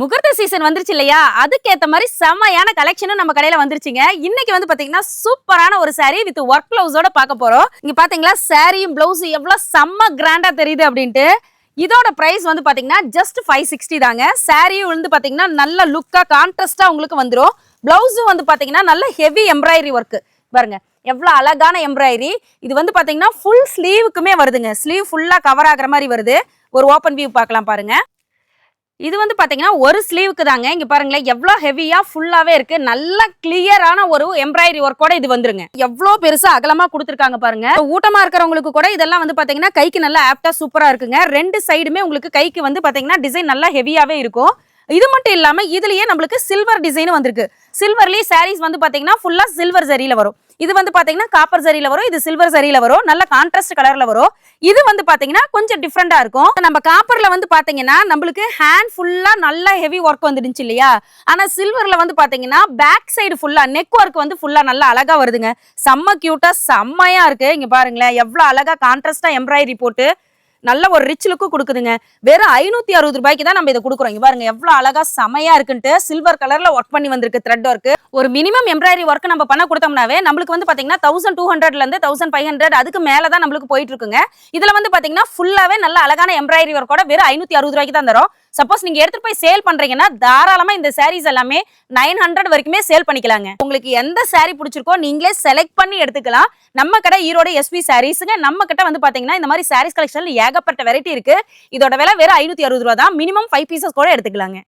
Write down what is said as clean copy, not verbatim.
முகூர்த்த சீசன் வந்துருச்சு இல்லையா? அதுக்கேத்த மாதிரி செமையான கலெக்ஷனும் நம்ம கடையில வந்துருச்சுங்க. இன்னைக்கு வந்து பாத்தீங்கன்னா சூப்பரான ஒரு saree வித் ஒர்க் பிளவுஸோட பார்க்க போறோம். இங்க பாத்தீங்களா சாரியும் பிளவுஸ் எவ்வளவு செம்ம கிராண்டா தெரியுது அப்படின்ட்டு. இதோட பிரைஸ் வந்து பாத்தீங்கன்னா ஜஸ்ட் 560 தாங்க. சாரியும் வந்து பாத்தீங்கன்னா நல்ல லுக்கா கான்ட்ராஸ்டா உங்களுக்கு வந்துரும். பிளவுஸும் வந்து பாத்தீங்கன்னா நல்ல ஹெவி எம்ப்ராய்டரி ஒர்க் பாருங்க. எவ்வளவு அழகான எம்ப்ராய்டரி. இது வந்து பாத்தீங்கன்னா ஃபுல் ஸ்லீவுக்குமே வருதுங்க. ஸ்லீவ் ஃபுல்லா கவர் ஆகுற மாதிரி வருது. ஒரு ஓபன் வியூ பார்க்கலாம் பாருங்க. இது வந்து பாத்தீங்கன்னா ஒரு ஸ்லீவுக்கு தாங்க. இங்க பாருங்களேன் எவ்வளவு ஹெவியா ஃபுல்லாவே இருக்கு. நல்ல கிளியரான ஒரு எம்ப்ராய்டரி ஒர்க்கோட இது வந்துருங்க. எவ்வளவு பெருசா அகலமா கொடுத்திருக்காங்க பாருங்க. ஊட்டமா இருக்கிறவங்களுக்கு கூட இதெல்லாம் வந்து பாத்தீங்கன்னா கைக்கு நல்லா ஆப்டா சூப்பரா இருக்குங்க. ரெண்டு சைடுமே உங்களுக்கு கைக்கு வந்து பாத்தீங்கன்னா டிசைன் நல்லா ஹெவியாவே இருக்கும். இது மட்டும் இல்லாம இதுலயே நம்மளுக்கு சில்வர் டிசைன் வந்திருக்கு. சில்வர்லயே சாரீஸ் வந்து பாத்தீங்கன்னா ஃபுல்லா சில்வர் ஜரியில வரும். இது வந்து பாத்தீங்கன்னா காப்பர் ஜரியில வரும். இது சில்வர் ஜரியில வரும். நல்ல கான்ட்ராஸ்ட் கலர்ல வரும். இது வந்து பாத்தீங்கன்னா கொஞ்சம் டிஃபரெண்டா இருக்கும். நம்ம காப்பர்ல வந்து பாத்தீங்கன்னா நம்மளுக்கு ஹேண்ட் ஃபுல்லா நல்ல ஹெவி ஒர்க் வந்துடுச்சு இல்லையா? ஆனா சில்வர்ல வந்து பாத்தீங்கன்னா பேக் சைடு ஃபுல்லா நெக் ஒர்க் வந்து ஃபுல்லா நல்லா அழகா வருதுங்க. செம்ம கியூட்டா செம்மையா இருக்கு. இங்க பாருங்களேன் எவ்வளவு அழகா கான்ட்ராஸ்டா எம்ப்ராய்டரி போட்டு நல்ல ஒரு ரிச் லுக்கு கொடுக்குதுங்க. வெறும் 560 ரூபாய்க்கு தான் நம்ம இதை கொடுக்குறோம். இங்க பாருங்க எவ்வளவு அழகா செமையா இருக்குன்ட்டு சில்வர் கலர்ல ஒர்க் பண்ணி வந்திருக்கு த்ரெட் ஒர்க். ஒரு மினிமம் எம்ப்ராய்டரி ஒர்க் நம்ம பண்ண கொடுத்தோம்னாவே நம்மளுக்கு வந்து பாத்தீங்கன்னா 1200ல இருந்து 1500 அதுக்கு மேலதான் நம்மளுக்கு போயிட்டு இருக்குங்க. இதுல வந்து பாத்தீங்கன்னா ஃபுல்லாவே நல்ல அழகான எம்ப்ராய்டரி ஒர்க்கோட வெறும் 560 ரூபாய்க்கு தான் தரோம். சப்போஸ் நீங்க எடுத்துட்டு போய் சேல் பண்றீங்கன்னா தாராளமா இந்த சாரீஸ் எல்லாமே 900 வரைக்குமே சேல் பண்ணிக்கலாங்க. உங்களுக்கு எந்த சாரீ பிடிச்சிருக்கோ நீங்களே செலக்ட் பண்ணி எடுத்துக்கலாம். நம்ம கடை ஈரோடு எஸ்பி சாரீஸ்ங்க. நம்ம கிட்ட வந்து பாத்தீங்கன்னா இந்த மாதிரி சாரீஸ் கலெக்ஷன்ல ஏகப்பட்ட வெரைட்டி இருக்கு. இதோட விலை வெறும் 560 ரூபாய் தான். மினிமம் 5 பீசஸ் கூட எடுத்துக்கலாங்க.